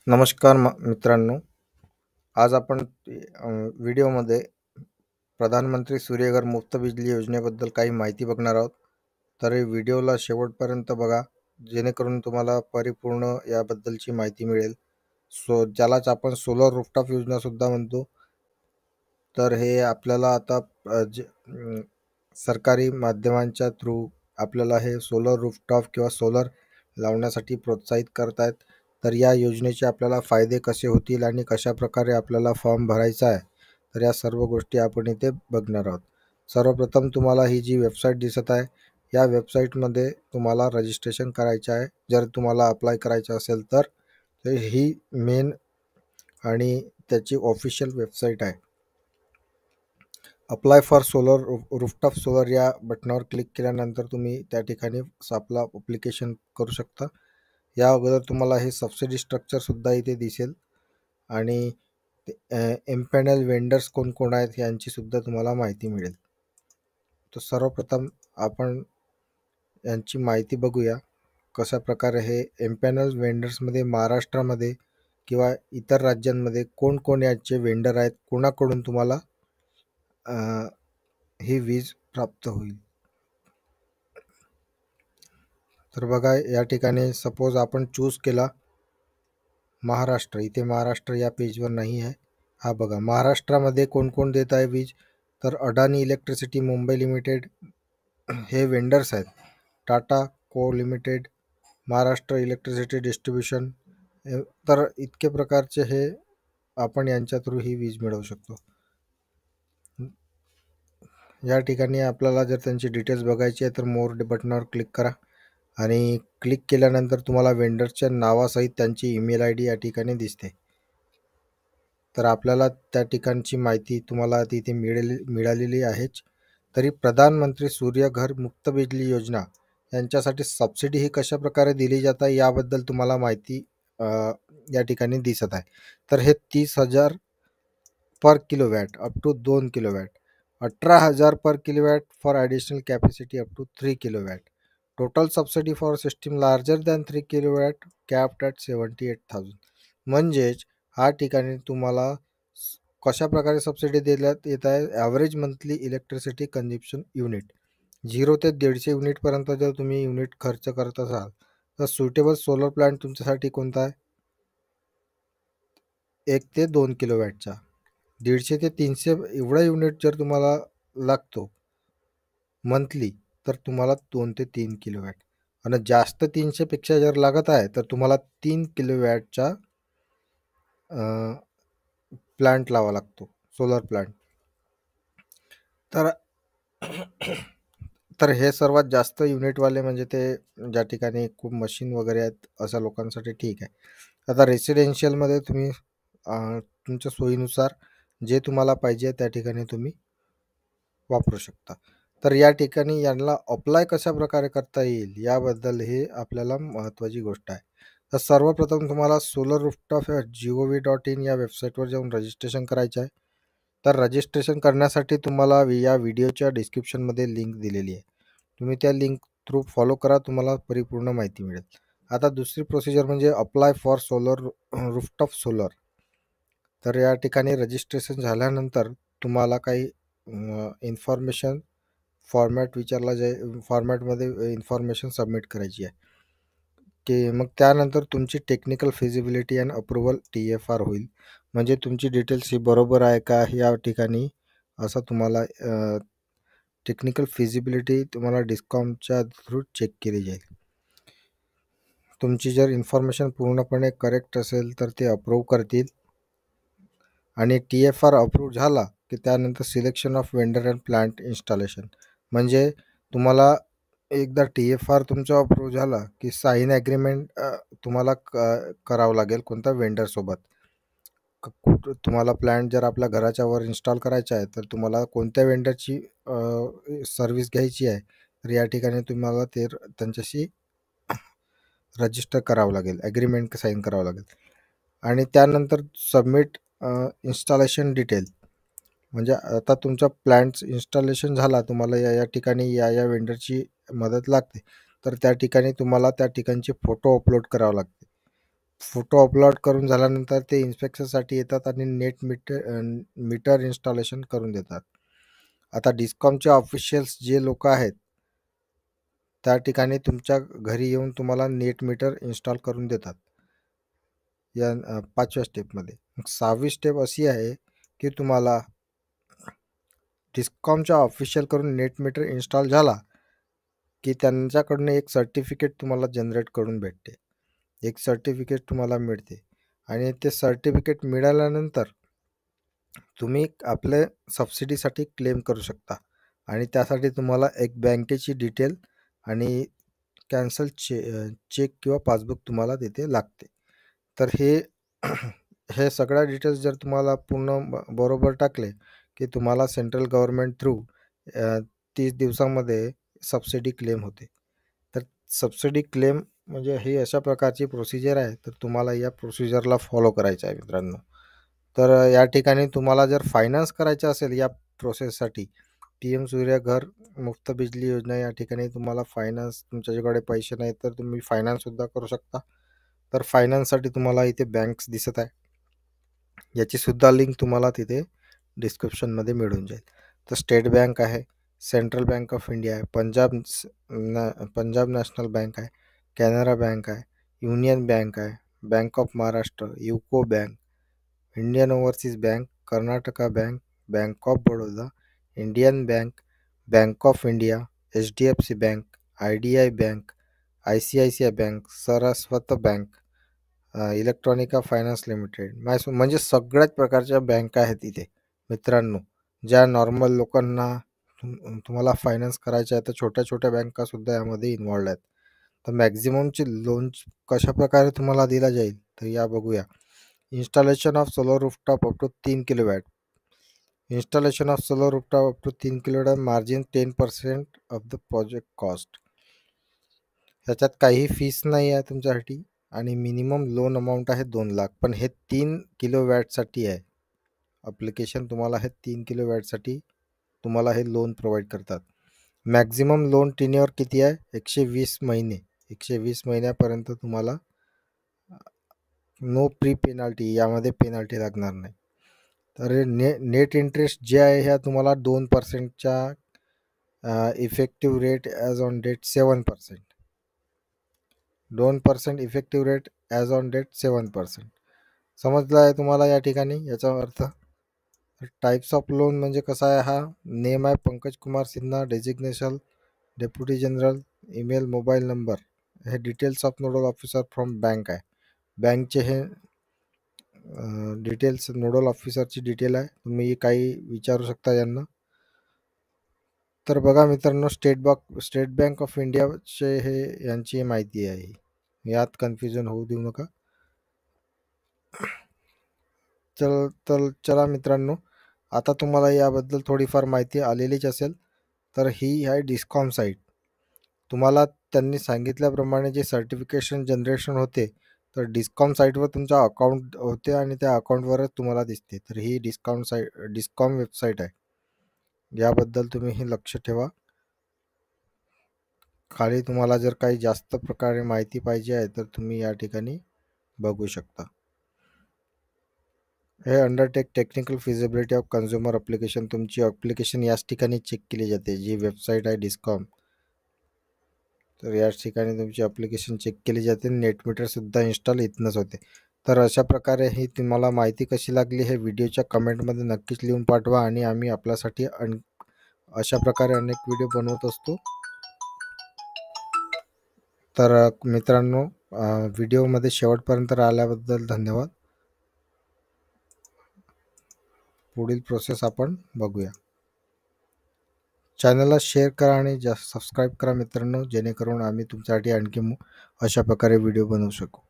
नमस्कार मित्रांनो. आज आपण व्हिडिओमध्ये प्रधानमंत्री सूर्यघर मुफ्त बिजली योजनेबद्दल काही माहिती बघणार आहोत. तर हे व्हिडिओला शेवटपर्यंत बघा, जेणेकरून तुम्हाला परिपूर्ण याबद्दलची माहिती मिळेल. ज्यालाच आपण सोलर रूफटॉप योजनासुद्धा म्हणतो. तर हे आपल्याला आता सरकारी माध्यमांच्या थ्रू आपल्याला हे सोलर रूफटॉप किंवा सोलर लावण्यासाठी प्रोत्साहित करतायत. तर या योजनेचे आपल्याला फायदे कसे होतील आणि कशा प्रकारे आपल्याला फॉर्म भरायचा आहे, तर या सर्व गोष्टी आपण इथे बघणार आहोत. सर्वप्रथम तुम्हाला ही जी वेबसाईट दिसत आहे, या वेबसाईटमध्ये तुम्हाला रजिस्ट्रेशन करायचे आहे. जर तुम्हाला अप्लाय करायचं असेल तर ही मेन आणि त्याची ऑफिशियल वेबसाईट आहे. Apply for solar rooftop solar या बटनावर क्लिक केल्यानंतर तुम्ही त्या ठिकाणी आपला ॲप्लिकेशन करू शकता. या अगोदर तुम्हाला हे सबसिडी स्ट्रक्चरसुद्धा इथे दिसेल आणि एमपॅनल वेंडर्स कोण आहेत यांचीसुद्धा तुम्हाला माहिती मिळेल. तर सर्वप्रथम आपण यांची माहिती बघूया. कशा प्रकारे हे एमपॅनल वेंडर्समध्ये महाराष्ट्रामध्ये किंवा इतर राज्यांमध्ये कोण याचे वेंडर आहेत, कोणाकडून तुम्हाला ही वीज प्राप्त होईल. तर बघा, या ठिकाणी सपोज आपण चूज केला महाराष्ट्र. इथे महाराष्ट्र या पेजवर नाही आहे. हा बघा, महाराष्ट्रामध्ये कोण देत आहे वीज, तर अडानी इलेक्ट्रिसिटी मुंबई लिमिटेड हे वेंडर्स आहेत. टाटा को लिमिटेड, महाराष्ट्र इलेक्ट्रिसिटी डिस्ट्रीब्युशन, तर इतके प्रकारचे हे आपण यांच्या थ्रू ही वीज मिळवू शकतो. या ठिकाणी आपल्याला जर त्यांची डिटेल्स बघायची आहे तर मोर बटनावर क्लिक करा आणि क्लिक केल्यानंतर तुम्हाला वेंडर्सच्या नावासहित त्यांची ईमेल ID या ठिकाणी दिसते. तर आपल्याला त्या ठिकाणची माहिती तुम्हाला तिथे मिळालेली आहेच. तरी प्रधानमंत्री सूर्यघर मुफ्त बिजली योजना यांच्यासाठी सबसिडी ही कशा प्रकारे दिली जाते याबद्दल तुम्हाला माहिती या ठिकाणी दिसत आहे. तर हे 30,000 per kilowatt up to 2 kilowatt, 18,000 per kilowatt for additional capacity up to 3 kilowatt, total subsidy for system larger than 3 kilowatt capped at 78,000. म्हणजेच हा ठिकाणी तुम्हाला कशा प्रकारे सबसिडी देण्यात येत आहे. Average monthly electricity consumption unit 0 ते 150 युनिटपर्यंत जर तुम्ही युनिट खर्च करत असाल तर सुटेबल सोलर प्लांट तुमच्यासाठी कोणता आहे, 1 ते 2 किलोवॅटचा. 150 ते 300 एवढा युनिट जर तुम्हाला लागतो मंथली तर तुम्हाला 2 ते 3 किलोवॅट, आणि जास्त 300 पेक्षा जर लागत आहे तर तुम्हाला 3 किलोवॅटचा प्लांट लावा लागतो, सोलर प्लांट. तर हे सर्वात जास्त युनिटवाले म्हणजे ते ज्या ठिकाणी खूप मशीन वगैरे आहेत अशा लोकांसाठी ठीक आहे. आता रेसिडेन्शियलमध्ये तुम्ही तुमच्या सोयीनुसार जे तुम्हाला पाहिजे त्या ठिकाणी तुम्ही वापरू शकता. तर या ठिकाणी यांना अप्लाय कशा प्रकारे करता येईल याबद्दल हे आपल्याला महत्त्वाची गोष्ट आहे. तर सर्वप्रथम तुम्हाला सोलर रूफटॉप gov.in या वेबसाईटवर जाऊन रजिस्ट्रेशन करायचं आहे. तर रजिस्ट्रेशन करण्यासाठी तुम्हाला या व्हिडिओच्या डिस्क्रिप्शनमध्ये लिंक दिलेली आहे. तुम्ही त्या लिंक थ्रू फॉलो करा, तुम्हाला परिपूर्ण माहिती मिळेल. आता दुसरी प्रोसिजर म्हणजे apply for solar rooftop solar. तर या ठिकाणी रजिस्ट्रेशन झाल्यानंतर तुम्हाला काही इन्फॉर्मेशन फॉर्मॅट विचारला जाईल. फॉर्मॅटमध्ये इन्फॉर्मेशन सबमिट करायची आहे की मग त्यानंतर तुमची technical feasibility and approval TFR होईल. म्हणजे तुमची डिटेल्स ही बरोबर आहे का या ठिकाणी असं तुम्हाला टेक्निकल फिजिबिलिटी तुम्हाला डिस्कॉमच्या थ्रू चेक केली जाईल. तुमची जर इन्फॉर्मेशन पूर्णपणे करेक्ट असेल तर ते अप्रूव्ह करतील आणि TFR अप्रूव्ह झाला की त्यानंतर selection of vendor and plant installation. म्हणजे तुम्हाला एकदा TFR तुमचा अप्रूव्ह झाला की साइन ॲग्रीमेंट तुम्हाला करावं लागेल कोणत्या वेंडरसोबत. तुम्हाला प्लांट जर आपल्या घराच्या वर इन्स्टॉल करायचा आहे तर तुम्हाला कोणत्या वेंडरची सर्व्हिस घ्यायची आहे तर या ठिकाणी तुम्हाला ते त्यांच्याशी रजिस्टर करावं लागेल, ॲग्रीमेंट साईन करावं लागेल. आणि त्यानंतर सबमिट इन्स्टॉलेशन डिटेल. म्हणजे आता तुमचा प्लांट इन्स्टॉलेशन झाला, तुम्हाला या ठिकाणी या वेंडरची मदत लागते तर त्या ठिकाणी तुम्हाला त्या ठिकाणचे फोटो अपलोड करावे लागते. फोटो अपलोड करून झाल्यानंतर ते इन्स्पेक्शनसाठी येतात आणि मीटर इन्स्टॉलेशन करून देतात. आता डिस्कॉमचे ऑफिशियल्स जे लोक आहेत त्या ठिकाणी तुमच्या घरी येऊन तुम्हाला नेट मीटर इन्स्टॉल करून देतात या 5व्या स्टेपमध्ये. मग 6वी स्टेप अशी आहे की तुम्हाला डिस्कॉमच्या ऑफिशियलकडून नेट मीटर इन्स्टॉल झाला की त्यांच्याकडून एक सर्टिफिकेट तुम्हाला जनरेट करून भेटते. एक सर्टिफिकेट तुम्हाला मिळते आणि ते सर्टिफिकेट मिळाल्यानंतर तुम्ही आपले सबसिडीसाठी क्लेम करू शकता आणि त्यासाठी तुम्हाला एक बँकेची डिटेल आणि कॅन्सल चेक किंवा पासबुक तुम्हाला तिथे लागते. तर हे सगळ्या डिटेल्स जर तुम्हाला पूर्ण बरोबर टाकले की तुम्हाला सेंट्रल गव्हर्नमेंट थ्रू 30 दिवसामध्ये सबसिडी क्लेम होते. तर सबसिडी क्लेम म्हणजे ही अशा प्रकारची प्रोसिजर आहे, तर तुम्हाला या प्रोसिजरला फॉलो करायचं आहे मित्रांनो. तर या ठिकाणी तुम्हाला जर फायनान्स करायचं असेल या प्रोसेससाठी PM सूर्यघर मुफ्त बिजली योजना या ठिकाणी तुम्हाला फायनान्स तुमच्याकडे पैसे नाही तर तुम्ही फायनान्ससुद्धा करू शकता. तर फायनान्ससाठी तुम्हाला इथे बँक्स दिसत आहे. याची सुद्धा लिंक तुम्हाला तिथे डिस्क्रिप्शनमध्ये मिळून जाईल. तर स्टेट बँक आहे, सेंट्रल बँक ऑफ इंडिया आहे, पंजाब नॅशनल बँक आहे, कॅनरा बँक आहे, युनियन बँक आहे, bank of Maharashtra, UCO bank, Indian overseas bank, Karnataka bank, bank of Baroda, Indian bank, bank of India, HDFC bank, IDI bank, ICICI bank, Saraswat bank, Electronica finance limited म्हणजे सगळ्याच प्रकारच्या बँका आहेत इथे मित्रांनो. ज्या नॉर्मल लोकांना तुम्हाला फायनान्स करायचे आहे तर छोट्या छोट्या बँकासुद्धा यामध्ये इन्वॉल्ड आहेत. तर मॅक्झिममचे लोन कशा प्रकारे तुम्हाला दिला जाईल तर या बघूया. Installation of solar rooftop up to 3 kilowatt. Installation of solar rooftop up to 3 kilowatt margin 10% of the project cost. ह्याच्यात काही फीस नाही आहे तुमच्यासाठी आणि मिनिमम लोन अमाऊंट आहे 2 लाख. पण हे 3 किलोवॅटसाठी आहे ॲप्लिकेशन. तुम्हाला हे 3 किलोवॅटसाठी तुम्हाला हे लोन प्रोव्हाइड करतात. मॅक्झिमम लोन टेन्युअर किती आहे? 120 महिने. 120 महिन्यापर्यंत तुम्हाला नो प्री पेनल्टी, यामध्ये पेनल्टी लागणार नाही. तर नेट इंटरेस्ट जे आहे ह्या तुम्हाला 2%च्या effective rate as on date 7%. 2% effective rate as on date 7%. समजलं आहे तुम्हाला या ठिकाणी याचा अर्थ? टाईप्स ऑफ लोन म्हणजे कसा आहे हा? नेम आहे Pankaj Kumar Sinha, designation deputy general, email, mobile number. हे details of nodal officer from bank आहे. बँकचे हे डिटेल्स नोडल ऑफिसरची डिटेल आहे. तुम्ही काही विचारू शकता यांना. तर बघा मित्रांनो, स्टेट बँक ऑफ इंडियाचे हे यांची माहिती आहे. यात कन्फ्युजन होऊ देऊ नका. चला मित्रांनो, आता तुम्हाला याबद्दल थोडीफार माहिती आलेलीच असेल. तर ही आहे डिस्कॉम साईट. तुम्हाला त्यांनी सांगितल्याप्रमाणे जे सर्टिफिकेशन जनरेशन होते तर डिस्कॉम साईटवर तुमचा अकाउंट होते आणि त्या अकाउंटवरच तुम्हाला दिसते. तर ही डिस्कॉम वेबसाईट आहे. याबद्दल तुम्ही हे लक्ष ठेवा. खाली तुम्हाला जर काही जास्त प्रकारे माहिती पाहिजे आहे तर तुम्ही या ठिकाणी बघू शकता. हे undertake technical feasibility of consumer application. तुमची ॲप्लिकेशन याच ठिकाणी चेक केली जाते. जी वेबसाईट आहे डिस्कॉम, तर याच ठिकाणी तुमची ॲप्लिकेशन चेक केली जाते. नेटमीटरसुद्धा इन्स्टॉल इथनंच होते. तर अशा प्रकारे ही तुम्हाला माहिती कशी लागली हे व्हिडिओच्या कमेंटमध्ये नक्कीच लिहून पाठवा आणि आम्ही आपल्यासाठी अशा प्रकारे अनेक व्हिडिओ बनवत असतो. तर मित्रांनो, व्हिडिओमध्ये शेवटपर्यंत राहिल्याबद्दल धन्यवाद. पुढील प्रोसेस आपण बघूया. चॅनलला शेअर करा आणि सबस्क्राईब करा मित्रांनो, जेणेकरून आम्ही तुमच्यासाठी आणखी अशा प्रकारे व्हिडिओ बनवू शकू.